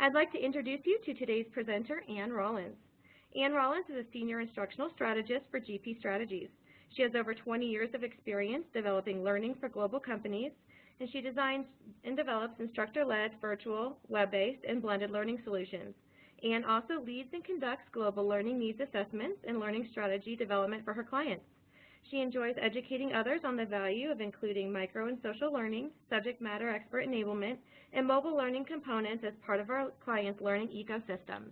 I'd like to introduce you to today's presenter, Ann Rollins. Ann Rollins is a Senior Instructional Strategist for GP Strategies. She has over 20 years of experience developing learning for global companies, and she designs and develops instructor-led, virtual, web-based, and blended learning solutions. Ann also leads and conducts global learning needs assessments and learning strategy development for her clients. She enjoys educating others on the value of including micro and social learning, subject matter expert enablement, and mobile learning components as part of our clients' learning ecosystems.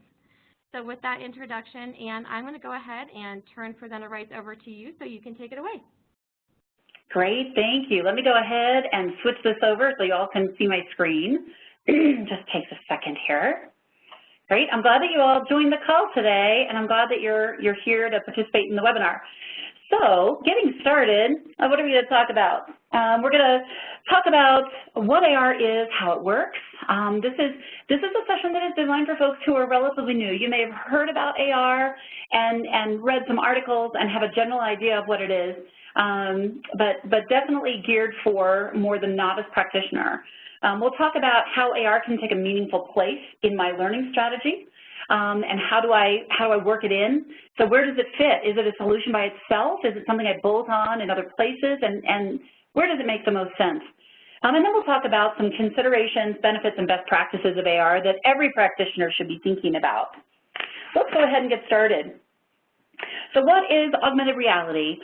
So with that introduction, Ann, I'm going to go ahead and turn presenter rights over to you so you can take it away. Great, thank you. Let me go ahead and switch this over so you all can see my screen. Just takes a second here. Great, I'm glad that you all joined the call today, and I'm glad that you're here to participate in the webinar. So, getting started, what are we going to talk about? We're going to talk about what AR is, how it works. This is a session that is designed for folks who are relatively new. You may have heard about AR and read some articles and have a general idea of what it is, but definitely geared for more the novice practitioner. We'll talk about how AR can take a meaningful place in my learning strategy. And how do I work it in? So where does it fit? Is it a solution by itself? Is it something I bolt on in other places? And where does it make the most sense? And then we'll talk about some considerations, benefits, and best practices of AR that every practitioner should be thinking about. Let's go ahead and get started. So what is augmented reality?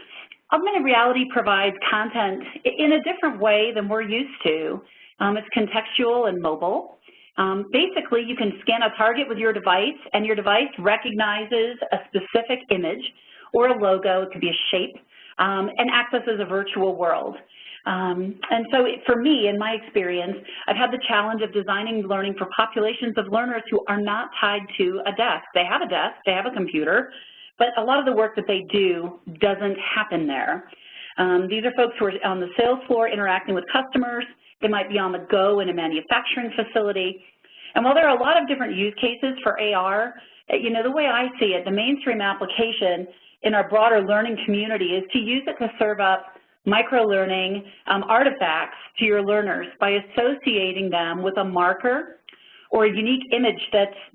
Augmented reality provides content in a different way than we're used to. It's contextual and mobile. Basically, you can scan a target with your device, and your device recognizes a specific image or a logo, it could be a shape, and accesses a virtual world. And so for me, in my experience, I've had the challenge of designing learning for populations of learners who are not tied to a desk. They have a desk, they have a computer, but a lot of the work that they do doesn't happen there. These are folks who are on the sales floor interacting with customers. They might be on the go in a manufacturing facility. And while there are a lot of different use cases for AR, you know, the way I see it, the mainstream application in our broader learning community is to use it to serve up micro-learning artifacts to your learners by associating them with a marker or a unique image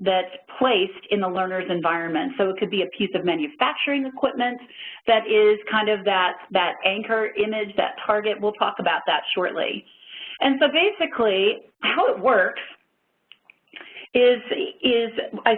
that's placed in the learner's environment. So it could be a piece of manufacturing equipment that is kind of that anchor image, that target. We'll talk about that shortly. And so basically, how it works is I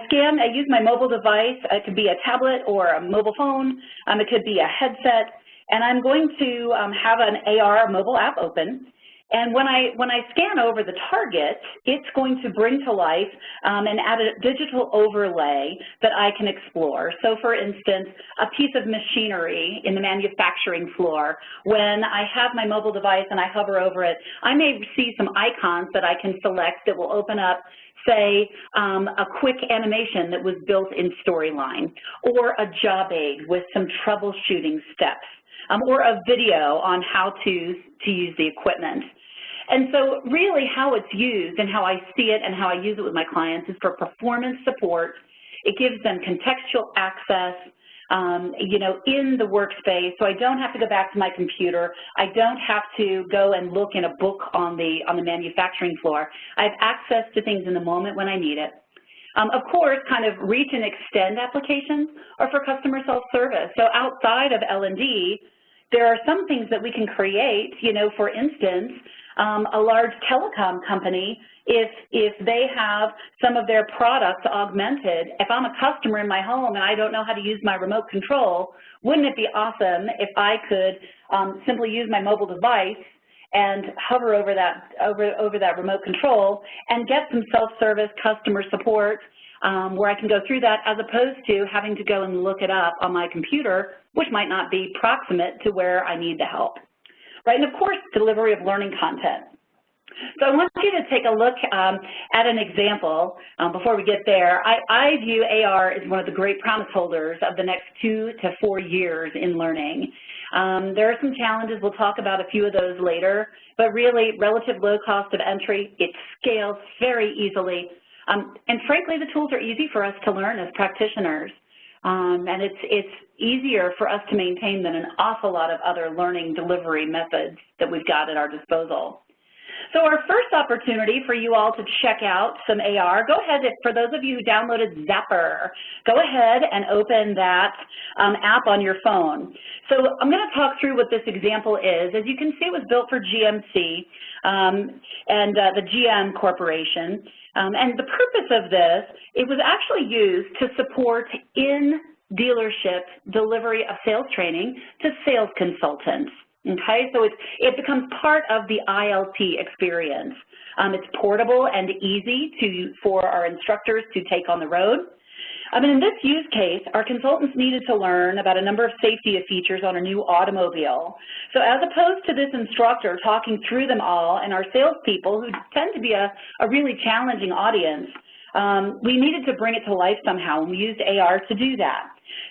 use my mobile device. It could be a tablet or a mobile phone. It could be a headset. And I'm going to have an AR mobile app open. And when I scan over the target, it's going to bring to life and add a digital overlay that I can explore. So for instance, a piece of machinery in the manufacturing floor, when I have my mobile device and I hover over it, I may see some icons that I can select that will open up, say, a quick animation that was built in Storyline, or a job aid with some troubleshooting steps, or a video on how to use the equipment. And so really how it's used and how I see it and how I use it with my clients is for performance support. It gives them contextual access, you know, in the workspace, so I don't have to go back to my computer. I don't have to go and look in a book on the manufacturing floor. I have access to things in the moment when I need it. Of course, kind of reach and extend applications are for customer self-service. So outside of L&D, there are some things that we can create, you know, for instance, a large telecom company, if they have some of their products augmented, if I'm a customer in my home and I don't know how to use my remote control, wouldn't it be awesome if I could simply use my mobile device and hover over that remote control and get some self-service customer support where I can go through that, as opposed to having to go and look it up on my computer, which might not be proximate to where I need the help. Right, and of course, delivery of learning content. So I want you to take a look at an example before we get there. I view AR as one of the great promise holders of the next 2 to 4 years in learning. There are some challenges. We'll talk about a few of those later, but really relative low cost of entry, it scales very easily. And frankly, the tools are easy for us to learn as practitioners. And it's easier for us to maintain than an awful lot of other learning delivery methods that we've got at our disposal. So our first opportunity for you all to check out some AR, go ahead, for those of you who downloaded Zapper, go ahead and open that app on your phone. So I'm going to talk through what this example is. As you can see, it was built for GMC and the GM Corporation. And the purpose of this, it was actually used to support in-dealership delivery of sales training to sales consultants. Okay, so it becomes part of the ILT experience. It's portable and easy for our instructors to take on the road. In this use case, our consultants needed to learn about a number of safety features on a new automobile. So as opposed to this instructor talking through them all and our salespeople, who tend to be a really challenging audience, we needed to bring it to life somehow, and we used AR to do that.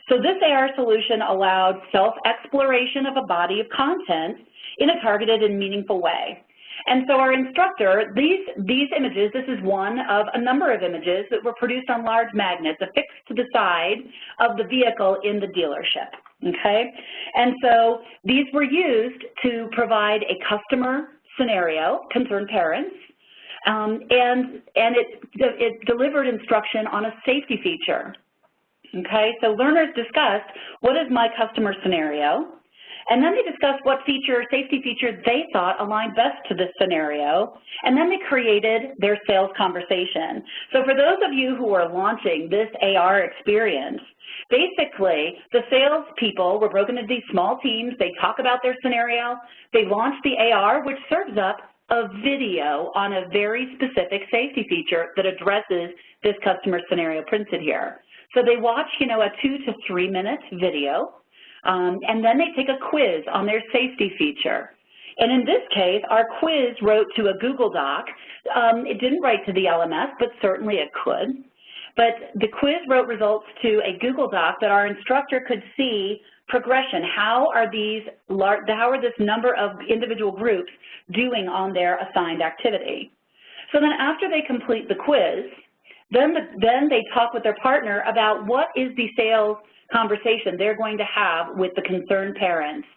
So this AR solution allowed self-exploration of a body of content in a targeted and meaningful way. And so our instructor, these images, this is one of a number of images that were produced on large magnets affixed to the side of the vehicle in the dealership, okay? And so these were used to provide a customer scenario, concerned parents, and it delivered instruction on a safety feature. Okay, so learners discussed what is my customer scenario, and then they discussed what safety feature they thought aligned best to this scenario, and then they created their sales conversation. So for those of you who are launching this AR experience, basically the sales people were broken into these small teams. They talk about their scenario. They launch the AR, which serves up a video on a very specific safety feature that addresses this customer scenario printed here. So they watch, a 2 to 3 minute video, and then they take a quiz on their safety feature. And in this case, our quiz wrote to a Google Doc. It didn't write to the LMS, but certainly it could. But the quiz wrote results to a Google Doc that our instructor could see progression. How are this number of individual groups doing on their assigned activity? So then after they complete the quiz, then they talk with their partner about what is the sales conversation they're going to have with the concerned parents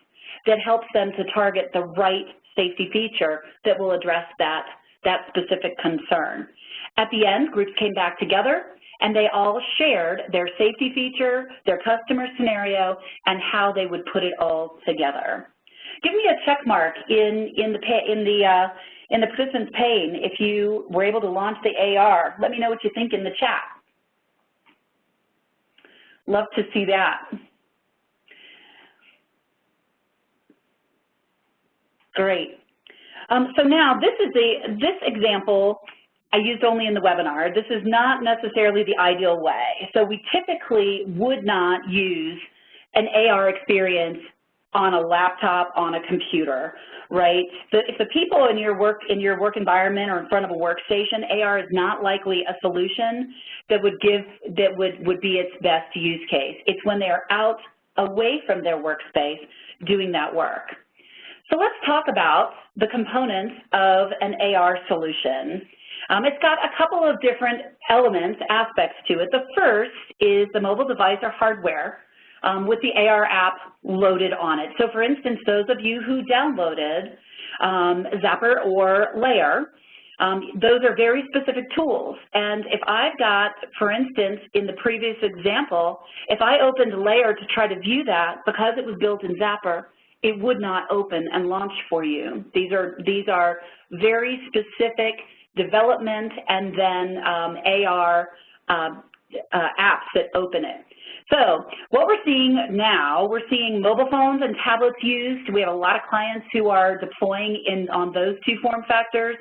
that helps them to target the right safety feature that will address that specific concern. At the end, groups came back together and they all shared their safety feature, their customer scenario, and how they would put it all together. Give me a check mark in the participant's pane if you were able to launch the AR. Let me know what you think in the chat. Love to see that. Great. So now this example I used only in the webinar. This is not necessarily the ideal way. So we typically would not use an AR experience on a laptop, on a computer, right? If the people in your work environment or in front of a workstation, AR is not likely a solution that would be its best use case. It's when they are out away from their workspace doing that work. So let's talk about the components of an AR solution. It's got a couple of different elements, aspects to it. The first is the mobile device or hardware with the AR app loaded on it. So for instance, those of you who downloaded Zapper or Layer, those are very specific tools. And if I've got, for instance, in the previous example, if I opened Layer to try to view that, because it was built in Zapper, it would not open and launch for you. These are very specific development and then AR apps that open it. So what we're seeing now, we're seeing mobile phones and tablets used. We have a lot of clients who are deploying on those two form factors.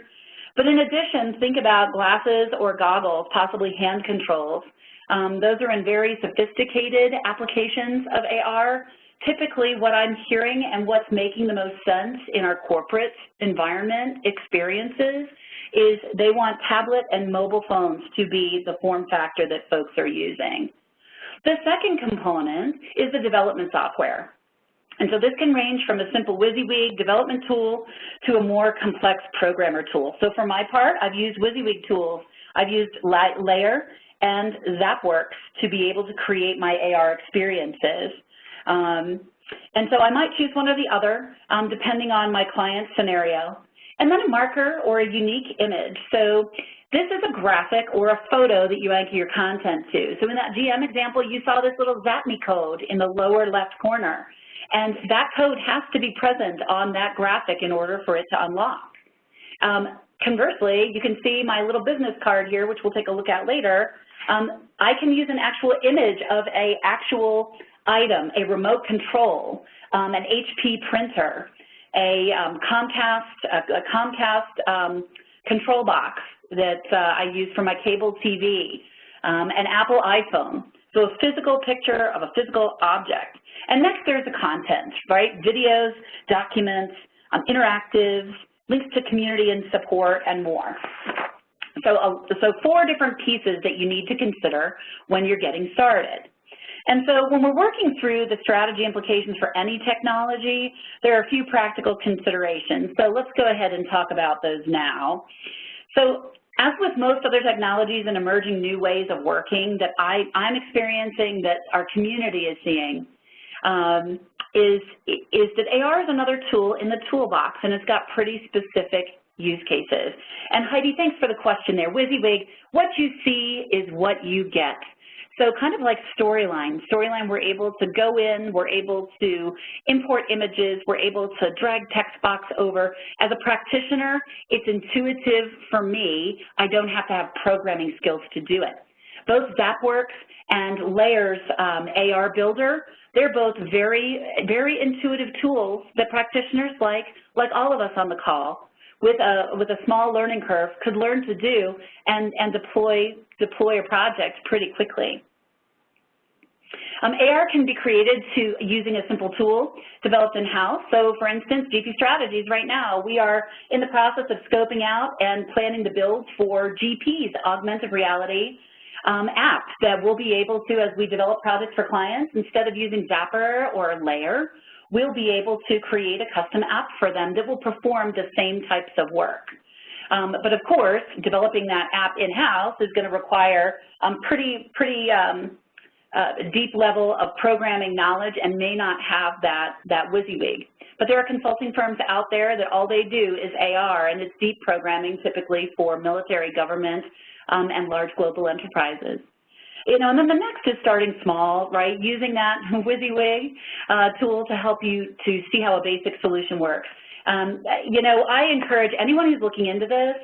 But in addition, think about glasses or goggles, possibly hand controls. Those are in very sophisticated applications of AR. Typically, what I'm hearing and what's making the most sense in our corporate environment experiences is they want tablet and mobile phones to be the form factor that folks are using. The second component is the development software. And so this can range from a simple WYSIWYG development tool to a more complex programmer tool. So for my part, I've used WYSIWYG tools. I've used Layer and ZapWorks to be able to create my AR experiences. And so I might choose one or the other depending on my client scenario. and then a marker or a unique image. So this is a graphic or a photo that you anchor your content to. So in that GM example, you saw this little ZAPME code in the lower left corner. And that code has to be present on that graphic in order for it to unlock. Conversely, you can see my little business card here, which we'll take a look at later. I can use an actual image of an actual item, a remote control, an HP printer, a Comcast control box that I use for my cable TV, an Apple iPhone. So a physical picture of a physical object. And next there's the content, right? Videos, documents, interactives, links to community and support, and more. So 4 different pieces that you need to consider when you're getting started. And so when we're working through the strategy implications for any technology, there are a few practical considerations. So let's go ahead and talk about those now. So as with most other technologies and emerging new ways of working that I'm experiencing, that our community is seeing, is that AR is another tool in the toolbox, and it's got pretty specific use cases. And Heidi, thanks for the question there. WYSIWYG, what you see is what you get. So kind of like Storyline. Storyline, we're able to go in, we're able to import images, we're able to drag text box over. As a practitioner, it's intuitive for me. I don't have to have programming skills to do it. Both ZapWorks and Layers AR Builder, they're both very, very intuitive tools that practitioners like all of us on the call, with a small learning curve, could learn to do and deploy a project pretty quickly. AR can be created using a simple tool developed in-house. So for instance, GP Strategies right now, we are in the process of scoping out and planning the build for GP's augmented reality app that we'll be able to, as we develop projects for clients, instead of using Zapper or Layer, we'll be able to create a custom app for them that will perform the same types of work. But of course, developing that app in-house is going to require pretty deep level of programming knowledge and may not have that WYSIWYG. But there are consulting firms out there that all they do is AR, and it's deep programming typically for military, government, and large global enterprises. You know, and then the next is starting small, right? Using that WYSIWYG tool to help you to see how a basic solution works. You know, I encourage anyone who's looking into this,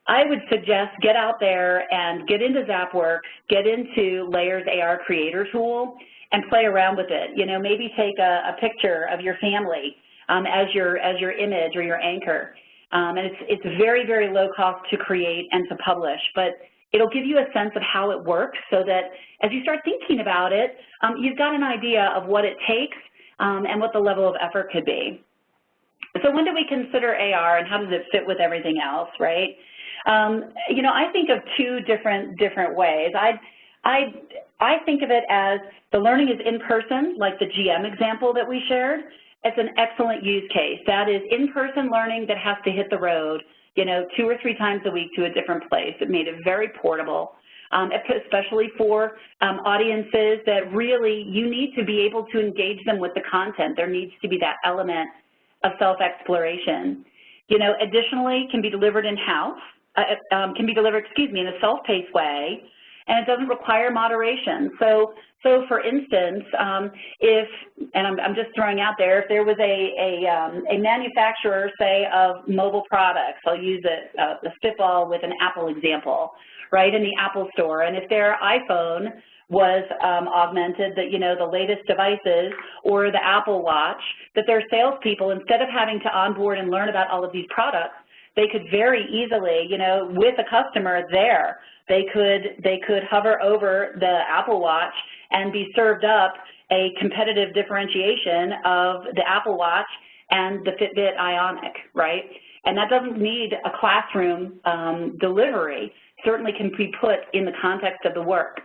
I would suggest get out there and get into ZapWorks, get into Layers AR Creator tool, and play around with it. You know, maybe take a picture of your family as your image or your anchor. And it's very, very low cost to create and to publish, but it'll give you a sense of how it works so that as you start thinking about it, you've got an idea of what it takes and what the level of effort could be. So when do we consider AR and how does it fit with everything else, right? You know, I think of 2 different ways. I think of it as the learning is in person, like the GM example that we shared. It's an excellent use case. That is in-person learning that has to hit the road, you know, 2 or 3 times a week to a different place. It made it very portable, especially for audiences that really you need to be able to engage them with the content. There needs to be that element of self-exploration. You know, additionally, can be delivered in-house, can be delivered, in a self-paced way, and it doesn't require moderation. So for instance, and I'm just throwing out there, if there was a manufacturer, say, of mobile products, I'll use a spitball with an Apple example, right, in the Apple store, and if their iPhone was augmented, that, you know, the latest devices, or the Apple Watch, that their salespeople, instead of having to onboard and learn about all of these products, they could very easily, you know, with a customer there, they could hover over the Apple Watch and be served up a competitive differentiation of the Apple Watch and the Fitbit Ionic, right? And that doesn't need a classroom delivery. Certainly can be put in the context of the work,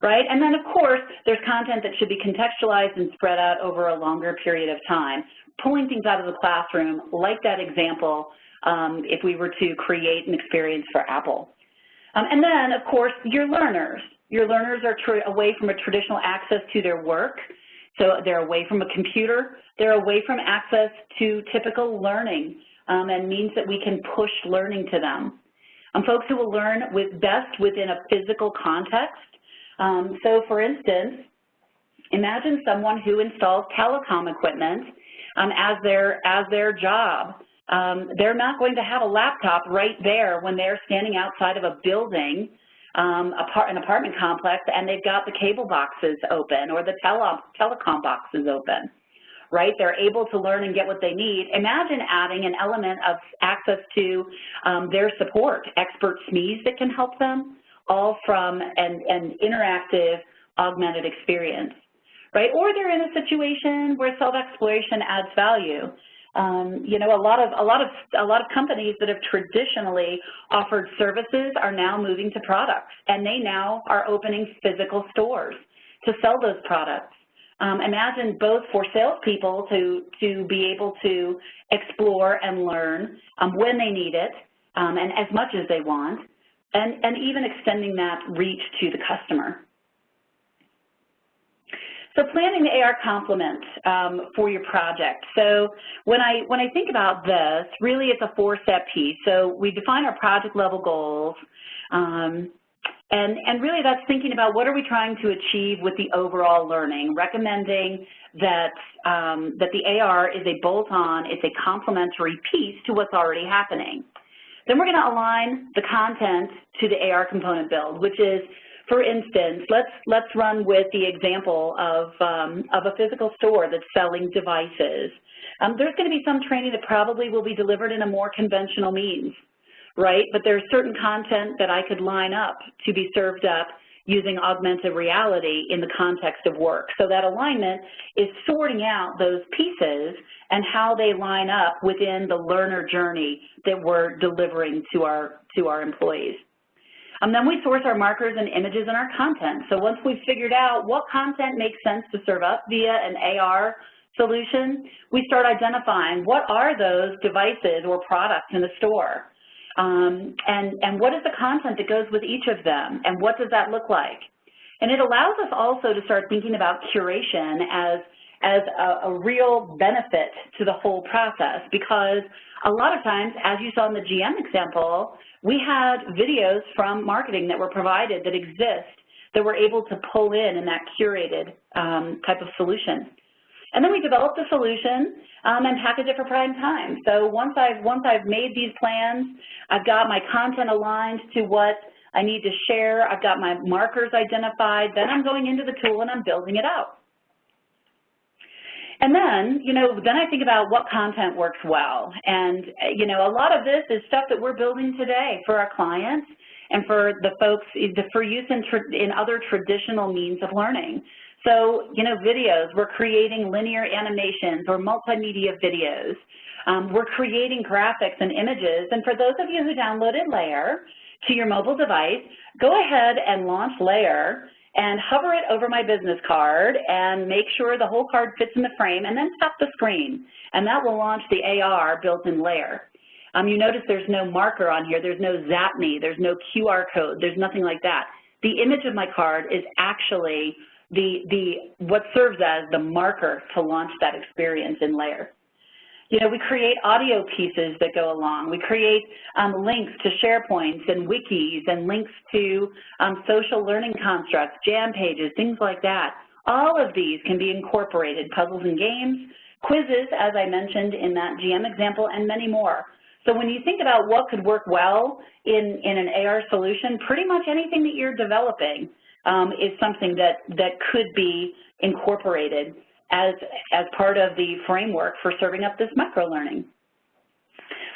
right? And then, of course, there's content that should be contextualized and spread out over a longer period of time. Pulling things out of the classroom, like that example, if we were to create an experience for Apple. And then, of course, your learners. Your learners are away from a traditional access to their work, so they're away from a computer. They're away from access to typical learning and means that we can push learning to them. Folks who will learn best within a physical context. So for instance, imagine someone who installs telecom equipment as their job. They're not going to have a laptop right there when they're standing outside of a building, an apartment complex, and they've got the cable boxes open or the telecom boxes open, right? They're able to learn and get what they need. Imagine adding an element of access to their support, expert SMEs that can help them, all from an interactive augmented experience, right? Or they're in a situation where self-exploration adds value. You know, a lot of companies that have traditionally offered services are now moving to products, and they now are opening physical stores to sell those products. Imagine both for salespeople to be able to explore and learn when they need it and as much as they want, and even extending that reach to the customer. So planning the AR complement for your project. So when I think about this, really it's a four-step piece. So we define our project level goals, and really that's thinking about what are we trying to achieve with the overall learning, recommending that, that the AR is a bolt-on, it's a complementary piece to what's already happening. Then we're going to align the content to the AR component build, which is, for instance, let's run with the example of a physical store that's selling devices. There's going to be some training that probably will be delivered in a more conventional means, right? But there's certain content that I could line up to be served up using augmented reality in the context of work. So that alignment is sorting out those pieces and how they line up within the learner journey that we're delivering to our employees. Then we source our markers and images in our content. So once we've figured out what content makes sense to serve up via an AR solution, we start identifying what are those devices or products in the store, and what is the content that goes with each of them, and what does that look like? And it allows us also to start thinking about curation as a real benefit to the whole process, because a lot of times, as you saw in the GM example, we had videos from marketing that were provided that exist that we're able to pull in that curated type of solution. And then we develop the solution and package it for prime time. So once I've made these plans, I've got my content aligned to what I need to share, I've got my markers identified, then I'm going into the tool and I'm building it out. And then, then I think about what content works well. And, a lot of this is stuff that we're building today for our clients and for the folks, for use in other traditional means of learning. So, videos, we're creating linear animations or multimedia videos. We're creating graphics and images. And for those of you who downloaded Layer to your mobile device, go ahead and launch Layer and hover it over my business card and make sure the whole card fits in the frame, and then tap the screen. And that will launch the AR built-in Layer. You notice there's no marker on here. There's no Zap Me. There's no QR code. There's nothing like that. The image of my card is actually what serves as the marker to launch that experience in Layer. We create audio pieces that go along. We create links to SharePoints and wikis and links to social learning constructs, jam pages, things like that. All of these can be incorporated, puzzles and games, quizzes, as I mentioned in that GM example, and many more. So when you think about what could work well in an AR solution, pretty much anything that you're developing is something that could be incorporated as part of the framework for serving up this microlearning.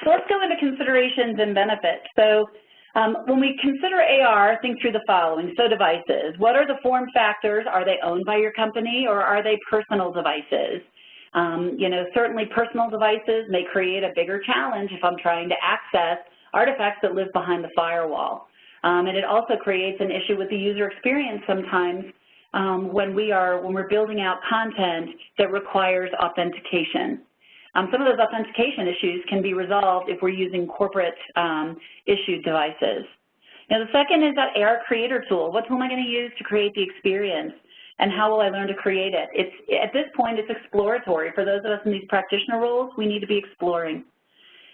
So let's go into considerations and benefits. So when we consider AR, think through the following. So devices, what are the form factors? Are they owned by your company, or are they personal devices? Certainly personal devices may create a bigger challenge if I'm trying to access artifacts that live behind the firewall. And it also creates an issue with the user experience sometimes when we're building out content that requires authentication. Some of those authentication issues can be resolved if we're using corporate issued devices. Now, the second is that AR creator tool. What tool am I going to use to create the experience, and how will I learn to create it? At this point, it's exploratory. For those of us in these practitioner roles, we need to be exploring.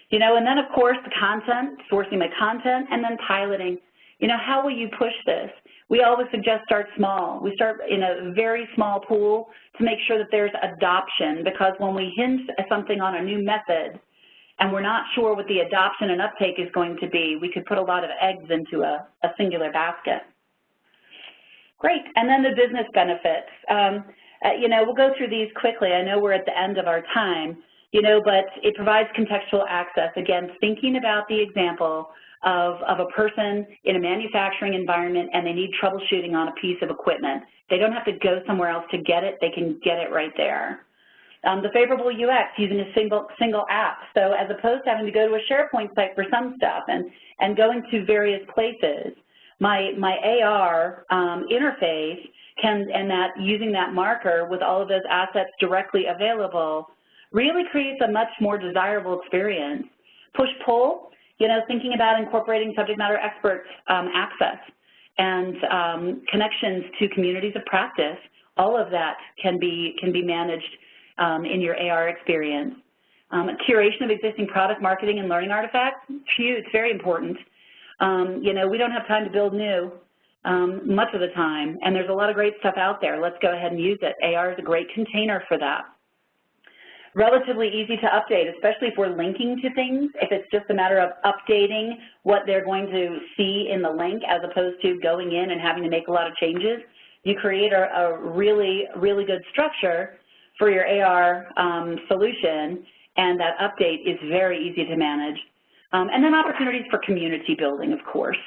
You know, and then of course the content, sourcing my content, and then piloting. You know, how will you push this? We always suggest start small. We start in a very small pool to make sure that there's adoption, because when we hint at something on a new method and we're not sure what the adoption and uptake is going to be, we could put a lot of eggs into a singular basket. Great, and then the business benefits. You know, we'll go through these quickly. I know we're at the end of our time, you know, but it provides contextual access. Again, thinking about the example of a person in a manufacturing environment and they need troubleshooting on a piece of equipment. They don't have to go somewhere else to get it. They can get it right there. The favorable UX, using a single app. So as opposed to having to go to a SharePoint site for some stuff and going to various places, my AR interface using that marker with all of those assets directly available really creates a much more desirable experience. Push-pull, you know, thinking about incorporating subject matter experts access and connections to communities of practice, all of that can be managed in your AR experience. Curation of existing product marketing and learning artifacts, huge, very important. You know, we don't have time to build new much of the time, and there's a lot of great stuff out there. Let's go ahead and use it. AR is a great container for that. Relatively easy to update, especially if we're linking to things. If it's just a matter of updating what they're going to see in the link as opposed to going in and having to make a lot of changes, you create a really, really good structure for your AR solution, and that update is very easy to manage. And then opportunities for community building, of course,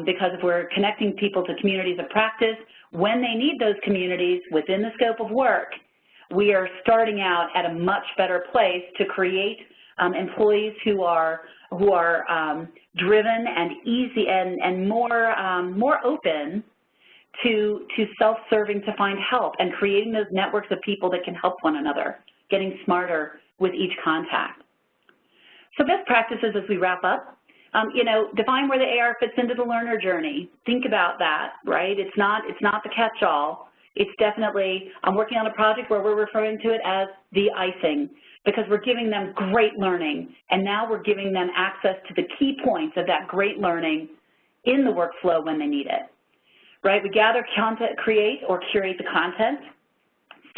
because if we're connecting people to communities of practice, when they need those communities within the scope of work, we are starting out at a much better place to create employees who are driven and easy and more open to self-serving to find help and creating those networks of people that can help one another, getting smarter with each contact. So best practices as we wrap up, you know, define where the AR fits into the learner journey. Think about that, right? It's not the catch-all. It's definitely, I'm working on a project where we're referring to it as the icing, because we're giving them great learning, and now we're giving them access to the key points of that great learning in the workflow when they need it, right? We gather content, create or curate the content.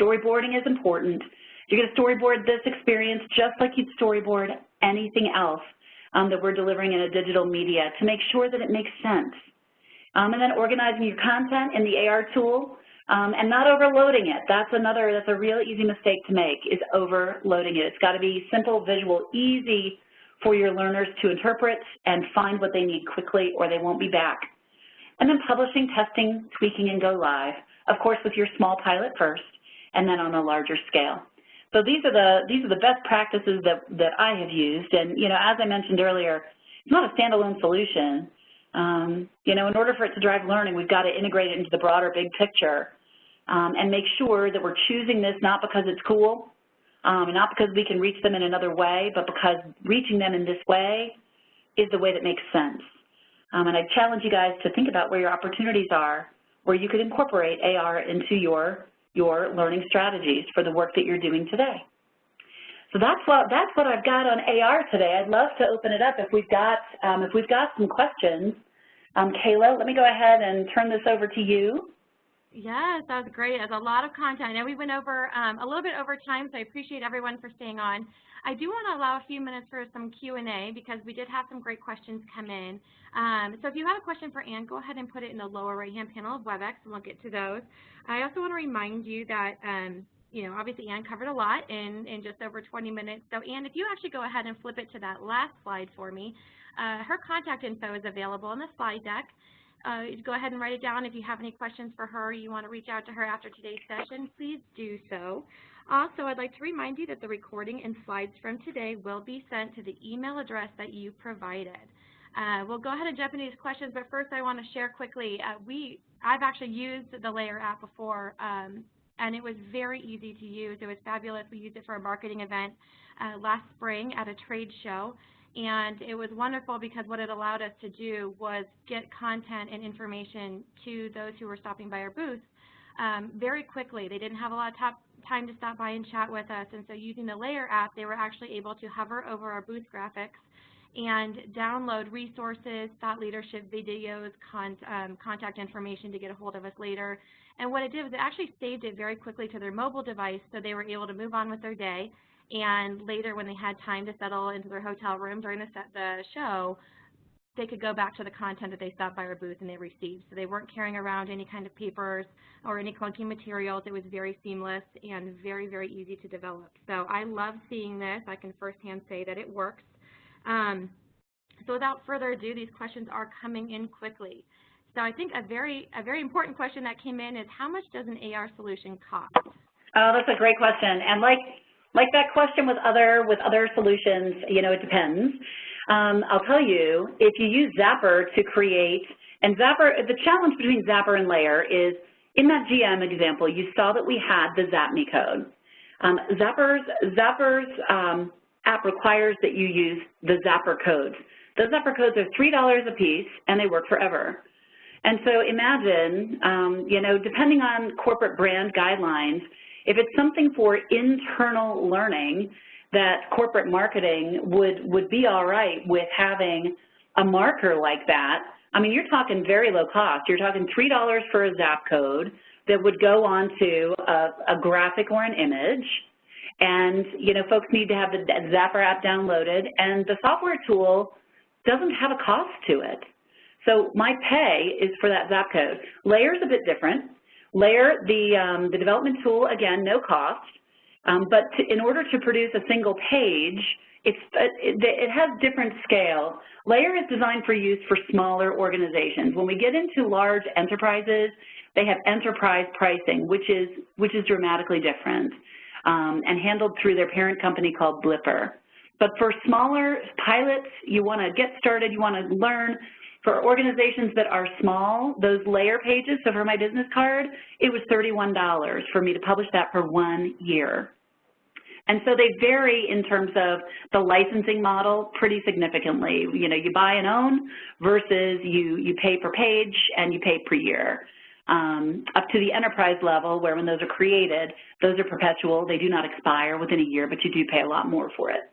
Storyboarding is important. You're going to storyboard this experience just like you'd storyboard anything else that we're delivering in a digital media to make sure that it makes sense. And then organizing your content in the AR tool. And not overloading it. That's a real easy mistake to make, is overloading it. It's got to be simple, visual, easy for your learners to interpret and find what they need quickly, or they won't be back. And then publishing, testing, tweaking, and go live, of course with your small pilot first, and then on a larger scale. So these are the best practices that I have used. And you know, as I mentioned earlier, it's not a standalone solution. You know, in order for it to drive learning, we've got to integrate it into the broader big picture. And make sure that we're choosing this not because it's cool, and not because we can reach them in another way, but because reaching them in this way is the way that makes sense. And I challenge you guys to think about where your opportunities are, where you could incorporate AR into your learning strategies for the work that you're doing today. So that's what I've got on AR today. I'd love to open it up if we've got some questions. Kayla, let me go ahead and turn this over to you. Yes, that was great. There's a lot of content. I know we went over a little bit over time, so I appreciate everyone for staying on. I do want to allow a few minutes for some Q&A because we did have some great questions come in. So if you have a question for Ann, go ahead and put it in the lower right-hand panel of WebEx, and we'll get to those. I also want to remind you that, you know, obviously Ann covered a lot in just over 20 minutes. So Ann, if you actually go ahead and flip it to that last slide for me, her contact info is available in the slide deck. Go ahead and write it down. If you have any questions for her, you want to reach out to her after today's session, please do so. Also, I'd like to remind you that the recording and slides from today will be sent to the email address that you provided. We'll go ahead and jump into these questions, but first I want to share quickly. I've actually used the Layer app before, and it was very easy to use. It was fabulous. We used it for a marketing event last spring at a trade show. And it was wonderful because what it allowed us to do was get content and information to those who were stopping by our booth very quickly. They didn't have a lot of time to stop by and chat with us, and so using the Layer app, they were actually able to hover over our booth graphics and download resources, thought leadership videos, contact information to get a hold of us later. And what it did was it actually saved it very quickly to their mobile device, so they were able to move on with their day. And later, when they had time to settle into their hotel room during the show, they could go back to the content that they stopped by our booth and they received. So they weren't carrying around any kind of papers or any clunky materials. It was very seamless and very, very easy to develop. So I love seeing this. I can firsthand say that it works. So without further ado, these questions are coming in quickly. So I think a very important question that came in is, how much does an AR solution cost? Oh, that's a great question. And like that question with other solutions, you know, it depends. I'll tell you, if you use Zapper to create, and Zapper, the challenge between Zapper and Layer is, in that GM example, you saw that we had the ZapMe code. Zapper's app requires that you use the Zapper codes. Those Zapper codes are $3 a piece, and they work forever. And so imagine, you know, depending on corporate brand guidelines, if it's something for internal learning, that corporate marketing would be all right with having a marker like that. I mean, you're talking very low cost. You're talking $3 for a Zap code that would go onto a graphic or an image. And, you know, folks need to have the Zapper app downloaded, and the software tool doesn't have a cost to it. So my pay is for that Zap code. Layer's a bit different. Layer, the development tool, again, no cost. But in order to produce a single page, it has different scale. Layer is designed for use for smaller organizations. When we get into large enterprises, they have enterprise pricing, which is dramatically different, and handled through their parent company called Blipper. But for smaller pilots, you want to get started, you want to learn. For organizations that are small, those Layer pages, so for my business card, it was $31 for me to publish that for 1 year. And so they vary in terms of the licensing model pretty significantly. You know, you buy and own versus you pay per page and you pay per year. Up to the enterprise level, where when those are created, those are perpetual. They do not expire within a year, but you do pay a lot more for it.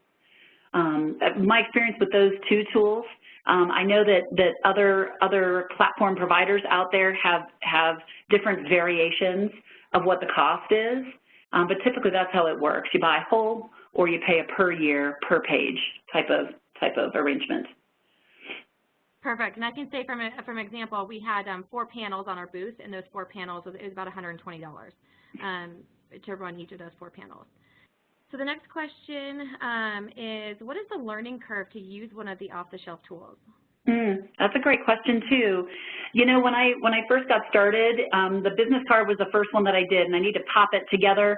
My experience with those two tools, I know that other platform providers out there have different variations of what the cost is. But typically that's how it works. You buy whole, or you pay a per year, per page type of arrangement. Perfect. And I can say from example, we had 4 panels on our booth, and those 4 panels, it was about $120 to run each of those 4 panels. So the next question is, what is the learning curve to use one of the off-the-shelf tools? That's a great question too. You know, when I first got started, the business card was the first one that I did, and I need to pop it together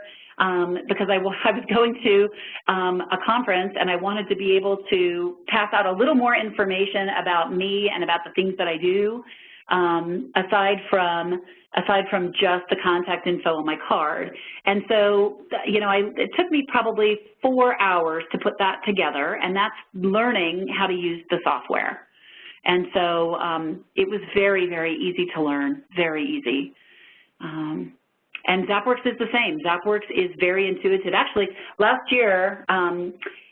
because I was going to a conference, and I wanted to be able to pass out a little more information about me and about the things that I do, aside from just the contact info on my card. And so, you know, it took me probably 4 hours to put that together, and that's learning how to use the software. And so it was very, very easy to learn, very easy. And ZapWorks is the same. ZapWorks is very intuitive. Actually, last year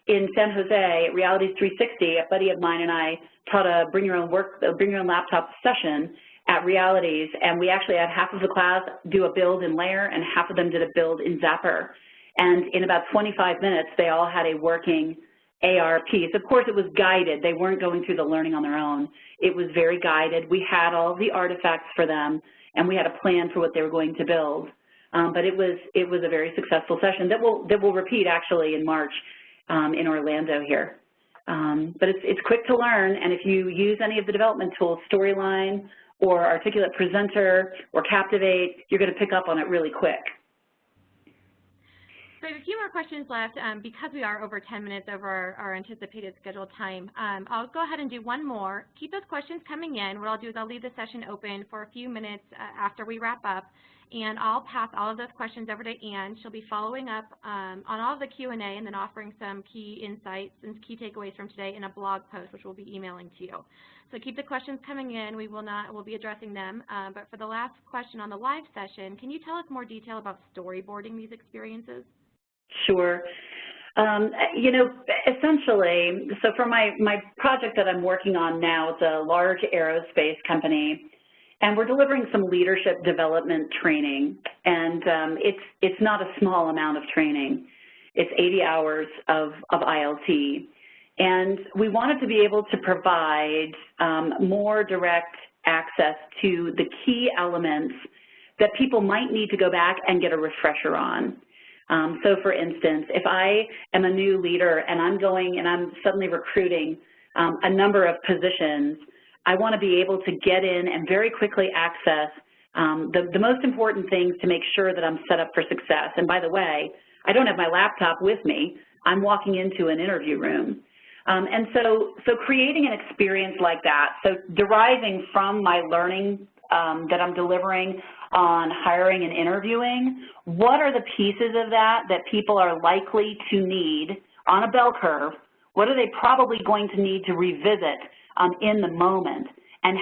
in San Jose, at Realities 360, a buddy of mine and I taught a bring your own laptop session at Realities, and we actually had half of the class do a build in Layer, and half of them did a build in Zapper. And in about 25 minutes, they all had a working AR piece. Of course, it was guided. They weren't going through the learning on their own. It was very guided. We had all the artifacts for them, and we had a plan for what they were going to build. But it was a very successful session that will repeat actually in March in Orlando here. But it's quick to learn, and if you use any of the development tools, Storyline or Articulate Presenter or Captivate, you're going to pick up on it really quick. So I have a few more questions left. Because we are over 10 minutes over our anticipated scheduled time, I'll go ahead and do one more. Keep those questions coming in. What I'll do is I'll leave the session open for a few minutes after we wrap up. And I'll pass all of those questions over to Ann. She'll be following up on all of the Q&A and then offering some key insights and key takeaways from today in a blog post, which we'll be emailing to you. So keep the questions coming in. We'll be addressing them. But for the last question on the live session, can you tell us more detail about storyboarding these experiences? Sure. You know, essentially, so for my project that I'm working on now, it's a large aerospace company, and we're delivering some leadership development training, and it's not a small amount of training. It's 80 hours of ILT, and we wanted to be able to provide more direct access to the key elements that people might need to go back and get a refresher on. So for instance, if I am a new leader and I'm going and I'm suddenly recruiting a number of positions, I want to be able to get in and very quickly access the most important things to make sure that I'm set up for success. And by the way, I don't have my laptop with me. I'm walking into an interview room. And so creating an experience like that, so deriving from my learning that I'm delivering on hiring and interviewing, what are the pieces of that people are likely to need on a bell curve? What are they probably going to need to revisit in the moment? And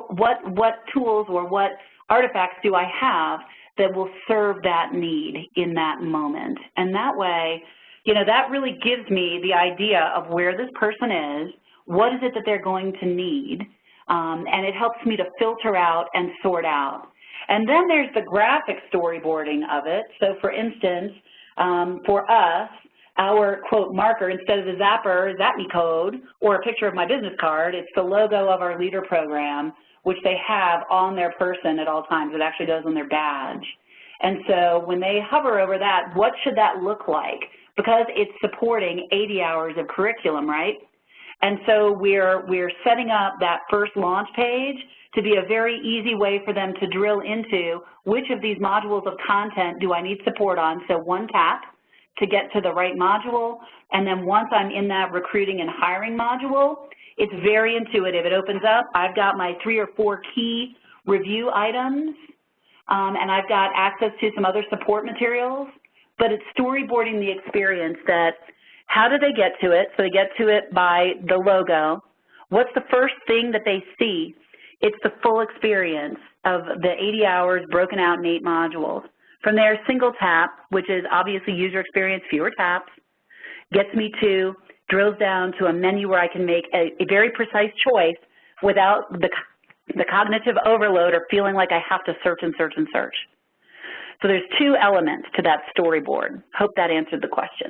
what tools or what artifacts do I have that will serve that need in that moment? And that way, you know, that really gives me the idea of where this person is, what is it that they're going to need, and it helps me to filter out and sort out. And then there's the graphic storyboarding of it. So for instance, for us, our quote marker, instead of the zapper, zap me code, or a picture of my business card, it's the logo of our leader program, which they have on their person at all times. It actually goes on their badge. And so when they hover over that, what should that look like? Because it's supporting 80 hours of curriculum, right? And so we're setting up that first launch page to be a very easy way for them to drill into which of these modules of content do I need support on. So one tap to get to the right module, and then once I'm in that recruiting and hiring module, it's very intuitive. It opens up. I've got my 3 or 4 key review items, and I've got access to some other support materials, but it's storyboarding the experience that how do they get to it? So they get to it by the logo. What's the first thing that they see? It's the full experience of the 80 hours broken out in 8 modules. From there, single tap, which is obviously user experience, fewer taps, gets me to, drills down to a menu where I can make a very precise choice without the cognitive overload or feeling like I have to search and search and search. So there's 2 elements to that storyboard. Hope that answered the question.